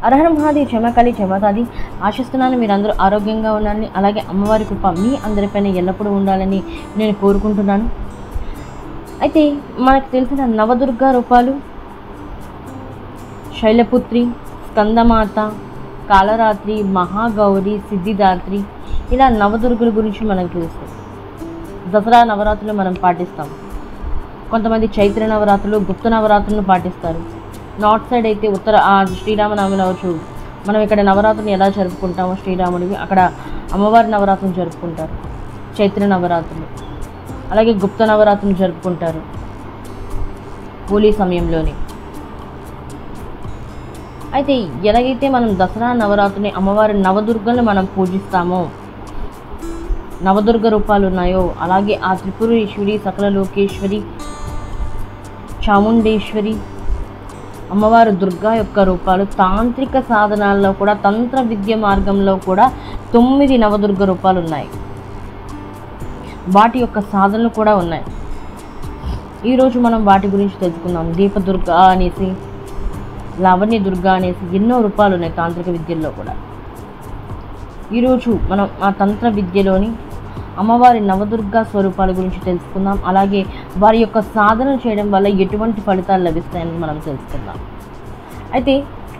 అరహర మహాదేవ్, క్షమకాళి, క్షమతాది. ఆశిస్తున్నాను మీరందరూ ఆరోగ్యంగా ఉండాలని, అలాగే అమ్మవారి కృప మీ అందరిపైన ఎల్లప్పుడూ ఉండాలని నేను కోరుకుంటున్నాను. అయితే మనకు తెలిసిన నవదుర్గా రూపాలు శైలపుత్రి, స్కందమాత, కాళరాత్రి, మహాగౌరి, సిద్ధిదాత్రి, ఇలా నవదుర్గుల గురించి మనకు తెలుసు. దసరా నవరాత్రులు మనం పాటిస్తాం. కొంతమంది చైత్ర నవరాత్రులు, గుప్త నవరాత్రులను పాటిస్తారు. నార్త్ సైడ్ అయితే శ్రీరామనవమి అవచ్చు. మనం ఇక్కడ నవరాత్రులు ఎలా జరుపుకుంటామో శ్రీరాముడివి, అక్కడ అమ్మవారి నవరాత్రులు జరుపుకుంటారు. చైత్ర నవరాత్రులు, అలాగే గుప్త నవరాత్రులు జరుపుకుంటారు హోలీ సమయంలోనే. అయితే ఎలాగైతే మనం దసరా నవరాత్రుని అమ్మవారి నవదుర్గలను మనం పూజిస్తామో, నవదుర్గ రూపాలు ఉన్నాయో, అలాగే ఆ త్రిపురేశ్వరి, సకల లోకేశ్వరి, చాముండేశ్వరి, అమ్మవారు దుర్గా యొక్క రూపాలు తాంత్రిక సాధనాల్లో కూడా, తంత్ర విద్య మార్గంలో కూడా 9 నవదుర్గ రూపాలు ఉన్నాయి. వాటి యొక్క సాధనలు కూడా ఉన్నాయి. ఈరోజు మనం వాటి గురించి తెలుసుకుందాం. దీపదుర్గా అనేసి, లావణ్య దుర్గా అనేసి ఎన్నో రూపాలు ఉన్నాయి తాంత్రిక విద్యల్లో కూడా. ఈరోజు మనం ఆ తంత్ర విద్యలోని అమ్మవారి నవదుర్గా స్వరూపాల గురించి తెలుసుకుందాం. అలాగే వారి యొక్క సాధన చేయడం వల్ల ఎటువంటి ఫలితాలు లభిస్తాయని మనం తెలుసుకుందాం. అయితే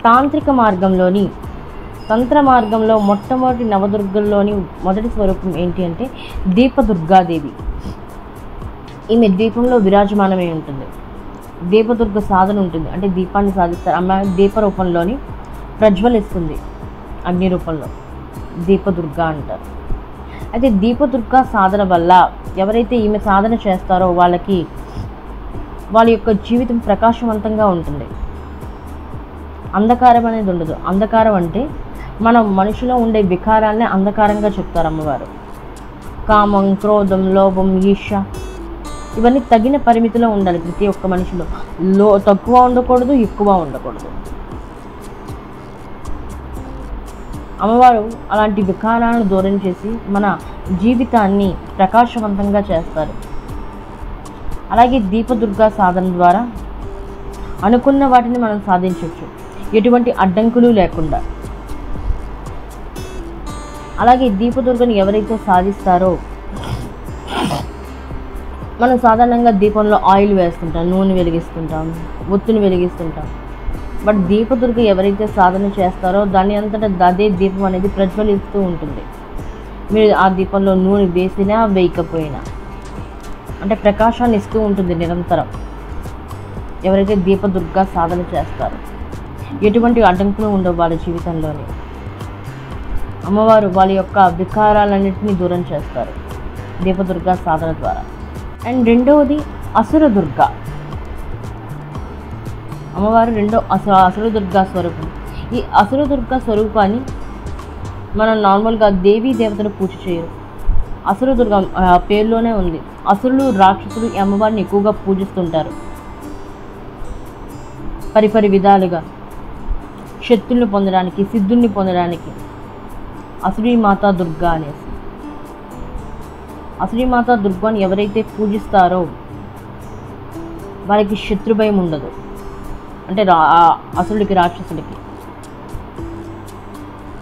తాంత్రిక మార్గంలోని, తంత్ర మార్గంలో మొట్టమొదటి నవదుర్గల్లోని మొదటి స్వరూపం ఏంటి అంటే దీపదుర్గాదేవి. ఈమె దీపంలో విరాజమానమై ఉంటుంది. దీపదుర్గ సాధన ఉంటుంది, అంటే దీపాన్ని సాధిస్తారు. అమ్మాయి దీప రూపంలోని ప్రజ్వలిస్తుంది, అగ్ని రూపంలో. దీపదుర్గా అంటారు. అయితే దీపదుర్గా సాధన వల్ల ఎవరైతే ఈమె సాధన చేస్తారో వాళ్ళకి వాళ్ళ యొక్క జీవితం ప్రకాశవంతంగా ఉంటుంది. అంధకారం అనేది ఉండదు. అంధకారం అంటే మనం మనిషిలో ఉండే వికారాలనే అంధకారంగా చెప్తారు అమ్మవారు. కామం, క్రోధం, లోభం, ఈర్ష, ఇవన్నీ తగిన పరిమితిలో ఉండాలి ప్రతి ఒక్క మనిషిలో. తక్కువ ఉండకూడదు, ఎక్కువ ఉండకూడదు. అమ్మవారు అలాంటి వికారాలను దూరం చేసి మన జీవితాన్ని ప్రకాశవంతంగా చేస్తారు. అలాగే దీపదుర్గా సాధన ద్వారా అనుకున్న వాటిని మనం సాధించవచ్చు, ఎటువంటి అడ్డంకులు లేకుండా. అలాగే దీపదుర్గని ఎవరైతే సాధిస్తారో, మనం సాధారణంగా దీపంలో ఆయిల్ వేస్తుంటాం, నూనె వెలిగిస్తుంటాం, ఒత్తిని వెలిగిస్తుంటాం. బట్ దీపదుర్గ ఎవరైతే సాధన చేస్తారో దాని అంతటా అదే దీపం అనేది ప్రజ్వలిస్తూ ఉంటుంది. మీరు ఆ దీపంలో నూనె వేసినా వేయకపోయినా, అంటే ప్రకాశాన్ని ఇస్తూ ఉంటుంది నిరంతరం. ఎవరైతే దీపదుర్గా సాధన చేస్తారో ఎటువంటి అడ్డంకులు ఉండవు వాళ్ళ జీవితంలోనే. అమ్మవారు వాళ్ళ యొక్క వికారాలన్నింటినీ దూరం చేస్తారు దీపదుర్గా సాధన ద్వారా. అండ్ రెండవది అసురదుర్గా. అమ్మవారు రెండో అసురదుర్గా స్వరూపం. ఈ అసురదుర్గా స్వరూపాన్ని మనం నార్మల్గా దేవీ దేవతలు పూజ చేయరు. అసురదుర్గ పేరులోనే ఉంది. అసురులు, రాక్షసులు ఈ అమ్మవారిని ఎక్కువగా పూజిస్తుంటారు. పరిపరి విధాలుగా శక్తుల్ని పొందడానికి, సిద్ధుల్ని పొందడానికి. అసురీమాతా దుర్గా అనేసి, అసురీమాతా దుర్గాని ఎవరైతే పూజిస్తారో వారికి శత్రుభయం ఉండదు. అంటే అసురుడికి, రాక్షసుడికి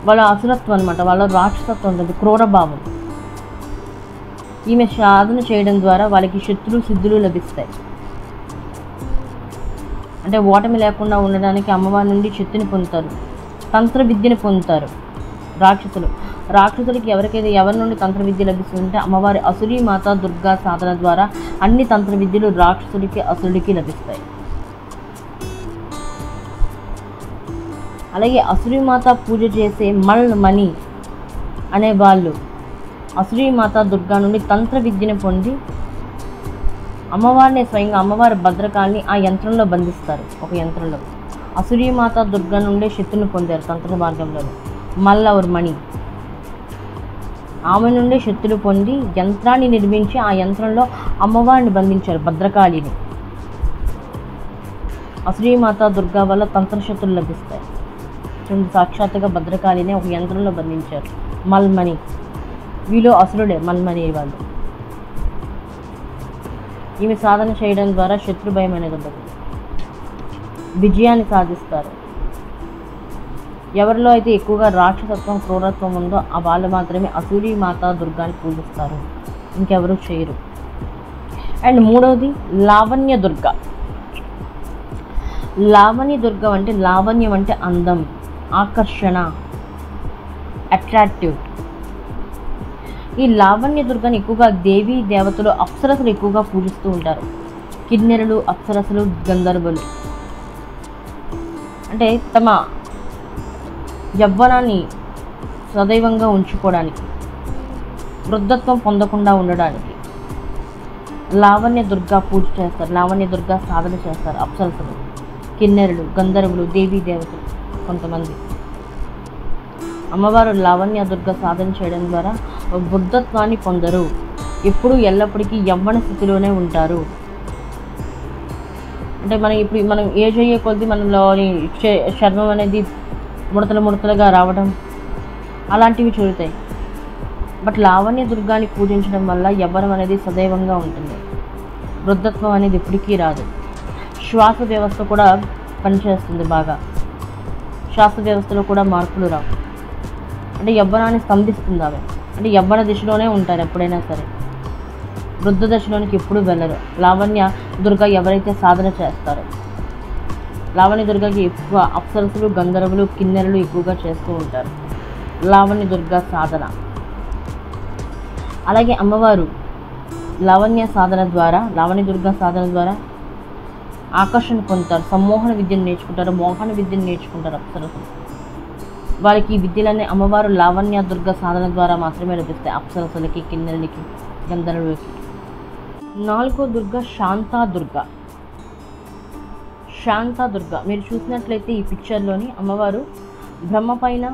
వాళ్ళ అసురత్వం అనమాట, వాళ్ళ రాక్షసత్వం ఉంటుంది, క్రూరభావం. ఈమె సాధన చేయడం ద్వారా వాళ్ళకి శత్రులు, సిద్ధులు లభిస్తాయి. అంటే ఓటమి లేకుండా ఉండడానికి అమ్మవారి నుండి శక్తిని పొందుతారు, తంత్ర విద్యను పొందుతారు రాక్షసులకి. ఎవరి నుండి తంత్ర విద్య లభిస్తుందంటే అమ్మవారి అసురీమాతా దుర్గా సాధన ద్వారా అన్ని తంత్ర విద్యలు రాక్షసుడికి, అసురుడికి లభిస్తాయి. అలాగే అసురీమాత పూజ చేసే మణి అనే వాళ్ళు అసురీమాతా దుర్గా నుండి తంత్ర విద్యను పొంది అమ్మవారిని స్వయంగా, అమ్మవారి భద్రకాళిని ఆ యంత్రంలో బంధిస్తారు. ఒక యంత్రంలో అసురీమాతా దుర్గా నుండే శక్తిని పొందారు తంత్ర మార్గంలో. మణి ఆమె నుండే శక్తులు పొంది యంత్రాన్ని నిర్మించి ఆ యంత్రంలో అమ్మవారిని బంధించారు, భద్రకాళిని. అసురీమాతా దుర్గా వల్ల తంత్రశక్తులు లభిస్తాయి. సాక్షాత్తుగా భద్రకాళిని ఒక యంత్రంలో బంధించారు. మల్మణి, వీళ్ళు అసురుడే మల్మణి వాళ్ళు. ఈమె సాధన చేయడం ద్వారా శత్రు భయం అనేది ఉండదు, విజయాన్ని సాధిస్తారు. ఎవరిలో అయితే ఎక్కువగా రాక్షసత్వం క్రూరత్వం ఉందో ఆ వాళ్ళు మాత్రమే అసూరి మాతా దుర్గాని పూజిస్తారు, ఇంకెవరూ చేయరు. అండ్ మూడవది లావణ్య దుర్గ. లావణ్య దుర్గ అంటే లావణ్యం అంటే అందం, ఆకర్షణ, అట్రాక్టివ్. ఈ లావణ్య దుర్గని ఎక్కువగా దేవీ దేవతలు అప్సరసులు ఎక్కువగా పూజిస్తూ ఉంటారు. కిన్నెరలు, అప్సరసులు, గంధర్వులు అంటే తమ యవ్వనాన్ని సదైవంగా ఉంచుకోవడానికి, వృద్ధత్వం పొందకుండా ఉండడానికి లావణ్య దుర్గా పూజ చేస్తారు, లావణ్య దుర్గా సాధన చేస్తారు. అప్సరసులు, కిన్నెరలు, గంధర్వులు, దేవీ దేవతలు కొంతమంది. అమ్మవారు లావణ్య దుర్గ సాధన చేయడం ద్వారా వృద్ధత్వాన్ని పొందరు, ఎప్పుడు ఎల్లప్పటికీ యవ్వన స్థితిలోనే ఉంటారు. అంటే మనం ఏజ్ అయ్యే కొద్ది మనలోని చర్మం అనేది ముడతలుగా రావడం అలాంటివి చూరుతాయి. బట్ లావణ్య దుర్గాని పూజించడం వల్ల యవ్వనం అనేది సదైవంగా ఉంటుంది, వృద్ధత్వం అనేది ఎప్పటికీ రాదు. శ్వాస వ్యవస్థ కూడా పనిచేస్తుంది బాగా, శ్వాస వ్యవస్థలో కూడా మార్పులు రావు. అంటే యవ్వనాన్ని స్తంభిస్తుంది ఆమె, అంటే యవ్వన దిశలోనే ఉంటారు ఎప్పుడైనా సరే, వృద్ధ దశలోనికి ఎప్పుడు వెళ్ళరు. లావణ్య దుర్గ ఎవరైతే సాధన చేస్తారో, లావణ్య దుర్గకి ఎక్కువ అప్సరసులు, గంధర్వులు, కిన్నెరలు ఎక్కువగా చేస్తూ ఉంటారు లావణ్య దుర్గ సాధన. అలాగే అమ్మవారు లావణ్య దుర్గ సాధన ద్వారా ఆకర్షణ పొందుతారు, సమ్మోహన విద్యను నేర్చుకుంటారు, మోహన విద్యను నేర్చుకుంటారు అప్సరసులు. వాళ్ళకి ఈ విద్యలన్నీ అమ్మవారు లావణ్య దుర్గ సాధన ద్వారా మాత్రమే లభిస్తాయి, అప్సరసులకి, కిన్నెరలకి, గంధర్వులకి. నాలుగో దుర్గ శాంతాదుర్గ. శాంతాదుర్గ మీరు చూసినట్లయితే ఈ పిక్చర్లోని అమ్మవారు బ్రహ్మ పైన,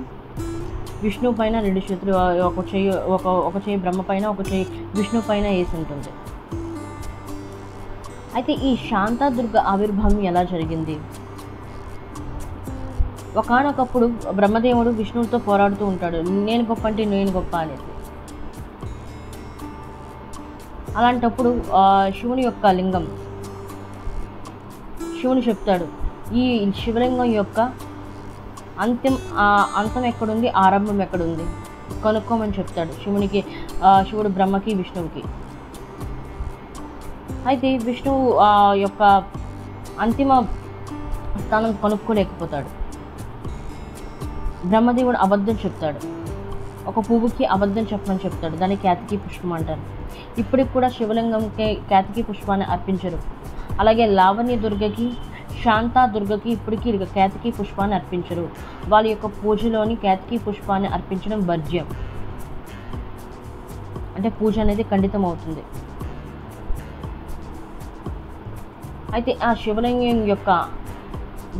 విష్ణు పైన రెండు చేతులు, ఒక చేయి బ్రహ్మ పైన, ఒక చేయి విష్ణు పైన వేసి ఉంటుంది. అయితే ఈ శాంతాదుర్గ ఆవిర్భావం ఎలా జరిగింది? ఒకానొకప్పుడు బ్రహ్మదేవుడు విష్ణువుతో పోరాడుతూ ఉంటాడు, నేను గొప్ప అంటే నేను గొప్ప అనేసి. అలాంటప్పుడు శివుని యొక్క లింగం, శివుని చెప్తాడు, ఈ శివలింగం యొక్క అంతం ఎక్కడుంది, ఆరంభం ఎక్కడుంది కనుక్కోమని చెప్తాడు శివుడు బ్రహ్మకి, విష్ణువుకి. అయితే విష్ణువు యొక్క అంతిమ స్థానం కనుక్కోలేకపోతాడు. బ్రహ్మదేవుడు అబద్ధం చెప్తాడు, ఒక పువ్వుకి అబద్ధం చెప్పమని చెప్తాడు, దాన్ని కేతకీ పుష్పం అంటారు. ఇప్పటికి కూడా శివలింగంకి కేతకీ పుష్పాన్ని అర్పించరు. అలాగే లావణ్య దుర్గకి, శాంతా దుర్గకి ఇప్పటికీ కేతకీ పుష్పాన్ని అర్పించరు. వాళ్ళ యొక్క పూజలోని కేతకీ పుష్పాన్ని అర్పించడం వర్జ్యం, అంటే పూజ అనేది ఖండితం అవుతుంది. అయితే ఆ శివలింగం యొక్క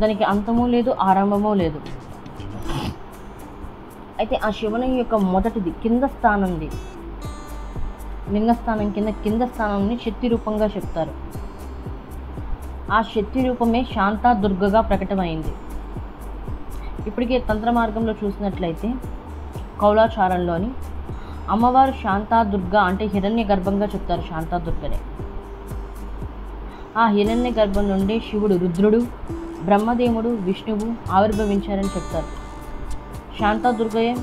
దానికి అంతము లేదు, ఆరంభము లేదు. అయితే ఆ శివలింగం యొక్క మొదటిది కింద స్థానంది, లింగస్థానం కింద స్థానాన్ని శక్తి రూపంగా చెప్తారు. ఆ శక్తి రూపమే శాంతా దుర్గగా ప్రకటమైంది. ఇప్పటికే తంత్ర మార్గంలో చూసినట్లయితే కౌలాచారంలోని అమ్మవారు శాంతా దుర్గ అంటే హిరణ్య గర్భంగా చెప్తారు శాంతా దుర్గనే. ఆ హిరణ్య గర్భం నుండి శివుడు, రుద్రుడు, బ్రహ్మదేవుడు, విష్ణువు ఆవిర్భవించారని చెప్తారు. శాంతా దుర్గయే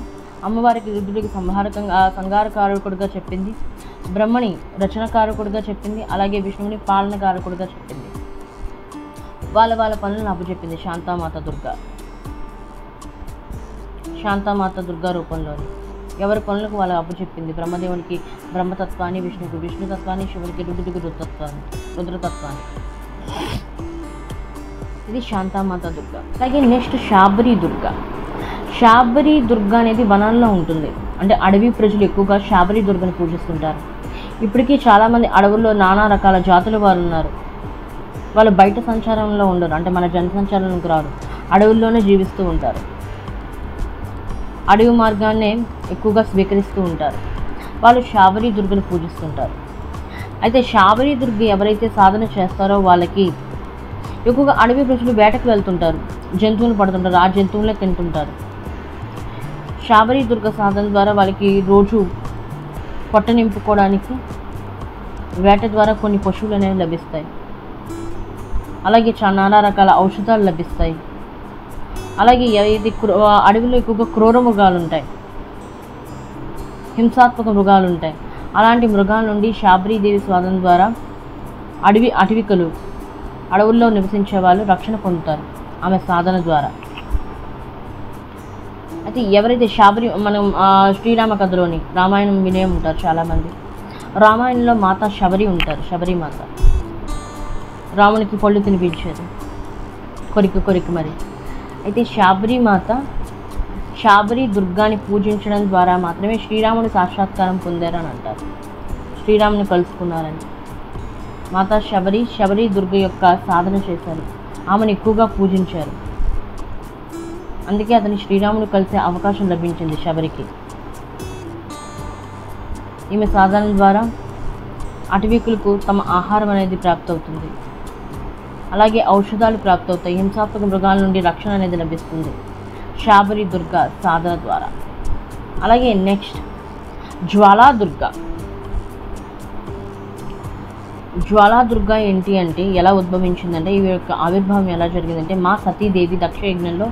అమ్మవారికి రుద్రుడికి సంహారకారకుడిగా చెప్పింది, బ్రహ్మని రచనకారకుడిగా చెప్పింది, అలాగే విష్ణువుని పాలనకారకుడిగా చెప్పింది. వాళ్ళ పనులను అప్పచెప్పింది శాంతామాత దుర్గా రూపంలోని. ఎవరి పనులకు వాళ్ళు అప్పచెప్పింది. బ్రహ్మదేవునికి బ్రహ్మతత్వాన్ని, విష్ణువుకి విష్ణుతత్వాన్ని, శివునికి రుద్రుడికి రుద్రతత్వాన్ని. ఇది శాంతామాత దుర్గా. అలాగే నెక్స్ట్ శాబరి దుర్గా. శాబరి దుర్గా అనేది వనాల్లో ఉంటుంది, అంటే అడవి ప్రజలు ఎక్కువగా శాబరి దుర్గని పూజిస్తుంటారు. ఇప్పటికీ చాలామంది అడవుల్లో నానా రకాల జాతుల వారు ఉన్నారు. వాళ్ళు బయట సంచారంలో ఉండరు, అంటే మన జన సంచారంలోకి రారు, అడవుల్లోనే జీవిస్తూ ఉంటారు, అడవి మార్గాన్నే ఎక్కువగా స్వీకరిస్తూ ఉంటారు. వాళ్ళు శాబరి దుర్గని పూజిస్తుంటారు. అయితే శాబరి దుర్గ ఎవరైతే సాధన చేస్తారో వాళ్ళకి ఎక్కువగా అడవి ప్రజలు వేటకు వెళ్తుంటారు, జంతువులు పడుతుంటారు, ఆ జంతువులే తింటుంటారు. శాబరి దుర్గ సాధన ద్వారా వాళ్ళకి రోజు పొట్ట నింపుకోవడానికి వేట ద్వారా కొన్ని పశువులు అనేవి లభిస్తాయి. అలాగే నానా రకాల ఔషధాలు లభిస్తాయి. అలాగే ఇది అడవిలో ఎక్కువగా క్రూర మృగాలు ఉంటాయి, హింసాత్మక మృగాలు ఉంటాయి. అలాంటి మృగాల నుండి శాబరీదేవి స్వాధీనం ద్వారా అటవికలు, అడవుల్లో నివసించే వాళ్ళు రక్షణ పొందుతారు ఆమె సాధన ద్వారా. అయితే ఎవరైతే మనం శ్రీరామ కథలోని రామాయణం వినే ఉంటారు చాలామంది. రామాయణంలో మాత శబరి ఉంటారు, శబరి మాత రామునికి పళ్ళు తినిపించేది కొరికి మరి. అయితే శాబరి దుర్గాని పూజించడం ద్వారా మాత్రమే శ్రీరాముని సాక్షాత్కారం పొందారు అని అంటారు, శ్రీరాముని కలుసుకున్నారని. మాతా శబరి దుర్గ యొక్క సాధన చేశారు, ఆమెను ఎక్కువగా పూజించారు. అందుకే అతని శ్రీరాముని కలిసే అవకాశం లభించింది శబరికి. ఈమె సాధన ద్వారా అటవీకులకు తమ ఆహారం అనేది ప్రాప్తవుతుంది, అలాగే ఔషధాలు ప్రాప్తవుతాయి, హింసాత్మక మృగాల నుండి రక్షణ అనేది లభిస్తుంది శాబరి దుర్గ సాధన ద్వారా. అలాగే నెక్స్ట్ జ్వాలాదుర్గ ఏంటి అంటే ఎలా ఉద్భవించిందంటే, ఈ యొక్క ఆవిర్భావం ఎలా జరిగిందంటే, మా సతీదేవి దక్ష యజ్ఞంలో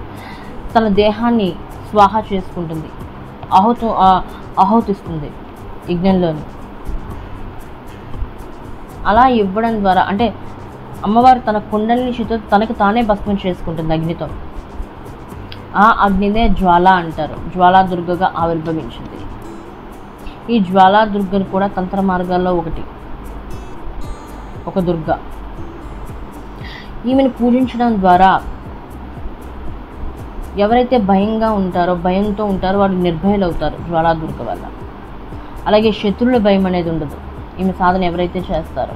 తన దేహాన్ని స్వాహా చేసుకుంటుంది, ఆహుతిస్తుంది యజ్ఞంలోని. అలా ఇవ్వడం ద్వారా అంటే అమ్మవారు తన కుండలిని శక్తితో తనకు తానే భస్మం చేసుకుంటుంది అగ్నితో. ఆ అగ్నినే జ్వాల అంటారు, జ్వాలాదుర్గగా ఆవిర్భవించింది. ఈ జ్వాలాదుర్గను కూడా తంత్ర మార్గాల్లో ఒక దుర్గ. ఈమెను పూజించడం ద్వారా ఎవరైతే భయంతో ఉంటారో వారు నిర్భయులు అవుతారు జ్వాలాదుర్గ వల్ల. అలాగే శత్రువుల భయం అనేది ఉండదు ఈమె సాధన ఎవరైతే చేస్తారో.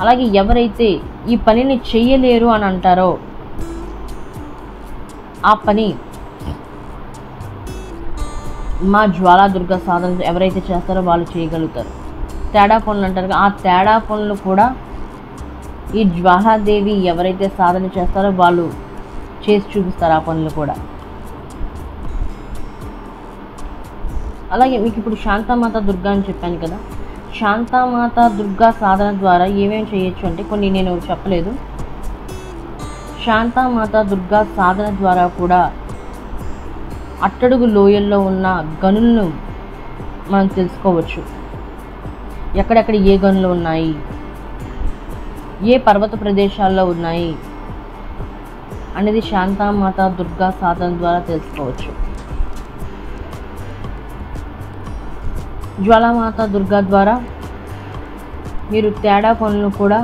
అలాగే ఎవరైతే ఈ పనిని చెయ్యలేరు అని అంటారో ఆ పని మా జ్వాలాదుర్గ సాధన ఎవరైతే చేస్తారో వాళ్ళు చేయగలుగుతారు. తేడా పనులు అంటారు, ఆ తేడా పనులు కూడా ఈ జ్వాలాదేవి ఎవరైతే సాధన చేస్తారో వాళ్ళు చేసి చూపిస్తారు ఆ పనులు కూడా. అలాగే మీకు ఇప్పుడు శాంతామాత దుర్గా అని చెప్పాను కదా, శాంతామాత దుర్గా సాధన ద్వారా ఏమేమి చేయొచ్చు అంటే కొన్ని నేను చెప్పలేదు. శాంతామాత దుర్గా సాధన ద్వారా కూడా అట్టడుగు లోయల్లో ఉన్న గనులను మనం తెలుసుకోవచ్చు. ఎక్కడెక్కడ ఏ గనులు ఉన్నాయి, ఏ పర్వత ప్రదేశాల్లో ఉన్నాయి అనేది శాంతామాత దుర్గా సాధన ద్వారా తెలుసుకోవచ్చు. జ్వాలామాత దుర్గా ద్వారా మీరు తేడా పనులను కూడా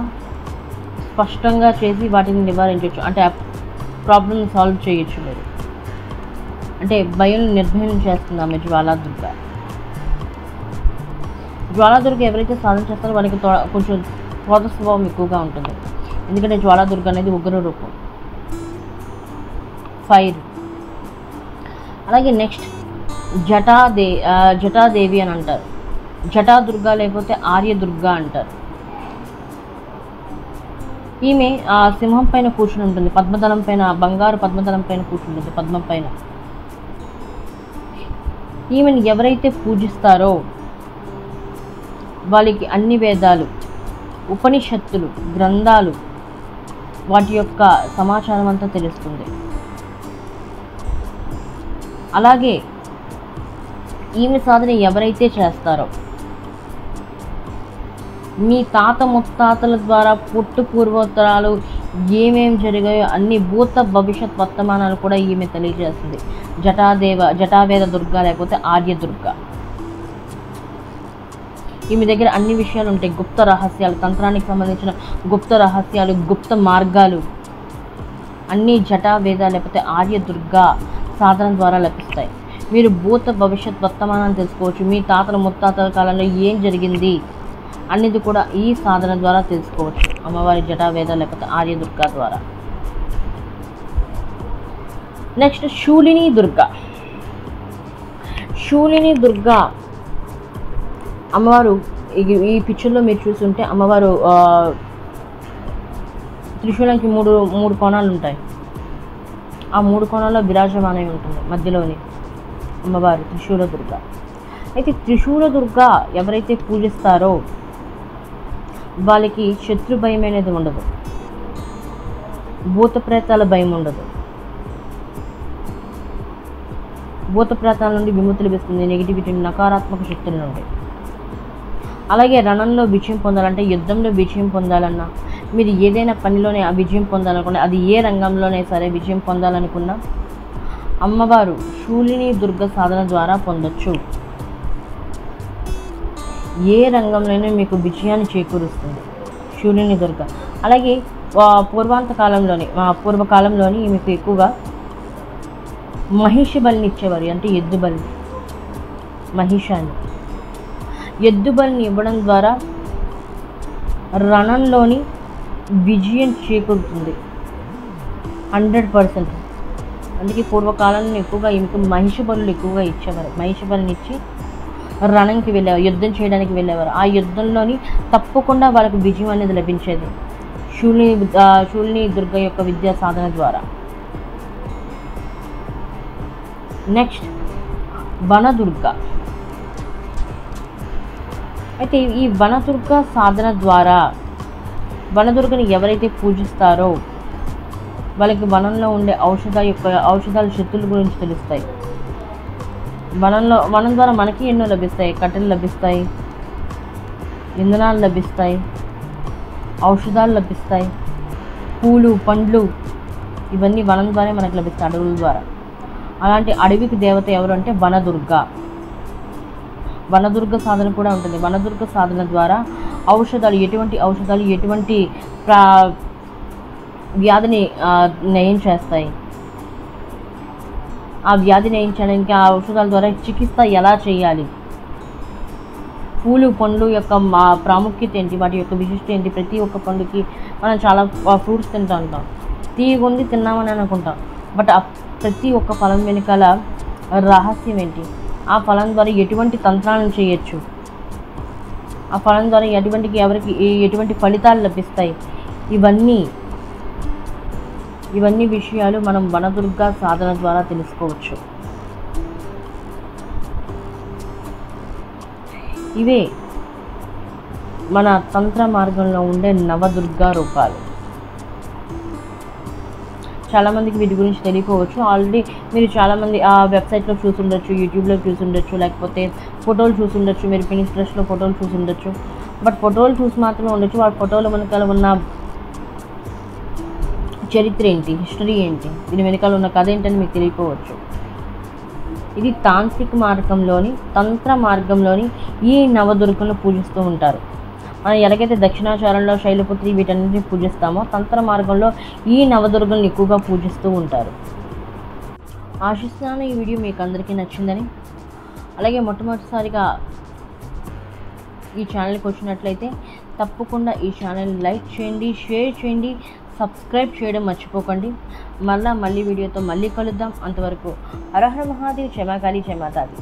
స్పష్టంగా చేసి వాటిని నివారించవచ్చు, అంటే ఆ ప్రాబ్లమ్ సాల్వ్ చేయొచ్చు మీరు. అంటే భయం నిర్భయం చేస్తుంది ఆమె జ్వాలాదుర్గ. జ్వాలాదుర్గ ఎవరైతే సాధన చేస్తారో వాళ్ళకి కొంచెం క్రోధ స్వభావం ఎక్కువగా ఉంటుంది, ఎందుకంటే జ్వాలాదుర్గ అనేది ఉగ్ర రూపం, ఫైర్. అలాగే నెక్స్ట్ జటాదేవి అని అంటారు, జటాదుర్గ లేకపోతే ఆర్యదుర్గ అంటారు. ఈమె సింహం పైన కూర్చుని ఉంటుంది, పద్మదళం పైన, బంగారు పద్మదళం పైన కూర్చుంటుంది, పద్మం పైన. ఈమెను ఎవరైతే పూజిస్తారో వాళ్ళకి అన్ని వేదాలు, ఉపనిషత్తులు, గ్రంథాలు వాటి యొక్క సమాచారం అంతా తెలుస్తుంది. అలాగే ఈమె సాధన ఎవరైతే చేస్తారో మీ తాత ముత్తాతల ద్వారా పుట్టు పూర్వోత్తరాలు ఏమేమి జరిగాయో అన్ని భూత భవిష్యత్ వర్తమానాలు కూడా ఈమె తెలియజేస్తుంది. జటావేద దుర్గా లేకపోతే ఆర్యదుర్గ. ఈమె దగ్గర అన్ని విషయాలు ఉంటాయి, గుప్త రహస్యాలు, తంత్రానికి సంబంధించిన గుప్త రహస్యాలు, గుప్త మార్గాలు అన్నీ జటావేద లేకపోతే ఆర్యదుర్గ సాధన ద్వారా లభిస్తాయి. మీరు భూత భవిష్యత్ వర్తమానాన్ని తెలుసుకోవచ్చు, మీ తాతల ముత్తాతల కాలంలో ఏం జరిగింది అనేది కూడా ఈ సాధన ద్వారా తెలుసుకోవచ్చు, అమ్మవారి జటావేద లేకపోతే ఆర్యదుర్గ ద్వారా. నెక్స్ట్ శూలిని దుర్గ అమ్మవారు ఈ పిక్చర్లో మీరు చూస్తుంటే అమ్మవారు త్రిశూలంకి మూడు కోణాలు ఉంటాయి, ఆ 3 కోణాల్లో విరాజమానై ఉంటుంది మధ్యలోని అమ్మవారు త్రిశూల దుర్గ. అయితే త్రిశూల దుర్గ ఎవరైతే పూజిస్తారో వాళ్ళకి శత్రు భయం అనేది ఉండదు, భూత ప్రేతాల భయం ఉండదు, భూత ప్రేతాల నుండి విముక్తి లభిస్తుంది, నెగిటివిటీ నకారాత్మక శక్తుల నుండి. అలాగే రణంలో విజయం పొందాలంటే, యుద్ధంలో విజయం పొందాలన్నా, మీరు ఏదైనా పనిలోనే ఆ విజయం పొందాలనుకున్నా, అది ఏ రంగంలోనే సరే విజయం పొందాలనుకున్నా అమ్మవారు శూలిని దుర్గ సాధన ద్వారా పొందొచ్చు. ఏ రంగంలోనే మీకు విజయాన్ని చేకూరుస్తుంది శూలిని దుర్గ. అలాగే పూర్వకాలంలోని మీకు ఎక్కువగా మహిష బలిని ఇచ్చేవారు, అంటే ఎద్దు బలి, మహిషాన్ని ఎద్దు బలిని ఇవ్వడం ద్వారా రణంలోని విజయం చేకూరుతుంది 100%. అందుకే పూర్వకాలంలో ఎక్కువగా ఈమెకు మహిష బలులు ఎక్కువగా ఇచ్చేవారు. మహిష బలిని ఇచ్చి రణంకి వెళ్ళేవారు, యుద్ధం చేయడానికి వెళ్ళేవారు. ఆ యుద్ధంలోని తప్పకుండా వాళ్ళకు విజయం అనేది లభించేది శూలిని దుర్గ యొక్క విద్యా సాధన ద్వారా. నెక్స్ట్ వనదుర్గ. అయితే ఈ వనదుర్గ సాధన ద్వారా వనదుర్గని ఎవరైతే పూజిస్తారో వాళ్ళకి వనంలో ఉండే ఔషధాల శక్తుల గురించి తెలుస్తాయి. వనం ద్వారా మనకి ఎన్నో లభిస్తాయి, కట్టెలు లభిస్తాయి, ఇంధనాలు లభిస్తాయి, ఔషధాలు లభిస్తాయి, పూలు పండ్లు ఇవన్నీ వనం ద్వారా మనకు లభిస్తాయి, అడవుల ద్వారా. అలాంటి అడవికి దేవత ఎవరు అంటే వనదుర్గ. వనదుర్గ సాధన కూడా ఉంటుంది. వనదుర్గ సాధన ద్వారా ఎటువంటి వ్యాధిని నయం చేస్తాయి. ఆ వ్యాధి నయం చేయడానికి ఆ ఔషధాల ద్వారా చికిత్స ఎలా చేయాలి, పూలు పండ్లు యొక్క ప్రాముఖ్యత ఏంటి, వాటి యొక్క విశిష్టత ఏంటి. ప్రతి ఒక్క పండుకి మనం చాలా ఫ్రూట్స్ తింటూ ఉంటాం, తీయగుండి తిన్నామని అనుకుంటాం. బట్ ఆ ప్రతి ఒక్క ఫలం వెనుకాల రహస్యం ఏంటి, ఆ ఫలం ద్వారా ఎటువంటి తంత్రాలను చేయొచ్చు, ఆ ఫలం ద్వారా ఎటువంటి ఫలితాలు లభిస్తాయి, ఇవన్నీ విషయాలు మనం వనదుర్గ సాధన ద్వారా తెలుసుకోవచ్చు. ఇవే మన తంత్ర మార్గంలో ఉండే నవదుర్గా రూపాలు. చాలామందికి వీటి గురించి తెలియకపోవచ్చు. ఆల్రెడీ మీరు చాలామంది ఆ వెబ్సైట్లో చూసుండొచ్చు, యూట్యూబ్లో చూసుండొచ్చు, లేకపోతే ఫోటోలు చూసుండొచ్చు, మీరు పినిస్ట్రెస్ట్లో ఫోటోలు చూసుండొచ్చు. బట్ ఫోటోలు చూసి మాత్రమే ఉండొచ్చు, వాళ్ళ ఫోటోల వెనకాల ఉన్న చరిత్ర ఏంటి, హిస్టరీ ఏంటి, దీని వెనకాల ఉన్న కథ ఏంటని మీకు తెలియకపోవచ్చు. ఇది తంత్ర మార్గంలోని ఈ నవదుర్గలను పూజిస్తూ ఉంటారు. మనం ఎలాగైతే దక్షిణాచారంలో శైలపుత్రి వీటన్నిటిని పూజిస్తామో, తంత్ర మార్గంలో ఈ నవదుర్గలను ఎక్కువగా పూజిస్తూ ఉంటారు. ఆశిస్తున్నాను ఈ వీడియో మీకు అందరికీ నచ్చిందని. అలాగే మొట్టమొదటిసారిగా ఈ ఛానల్కి వచ్చినట్లయితే తప్పకుండా ఈ ఛానల్ని లైక్ చేయండి, షేర్ చేయండి, సబ్స్క్రైబ్ చేయడం మర్చిపోకండి. మళ్ళీ వీడియోతో మళ్ళీ కలుద్దాం. అంతవరకు హర హర మహాదేవ్, జై మా కాళీ, జై మాతాది.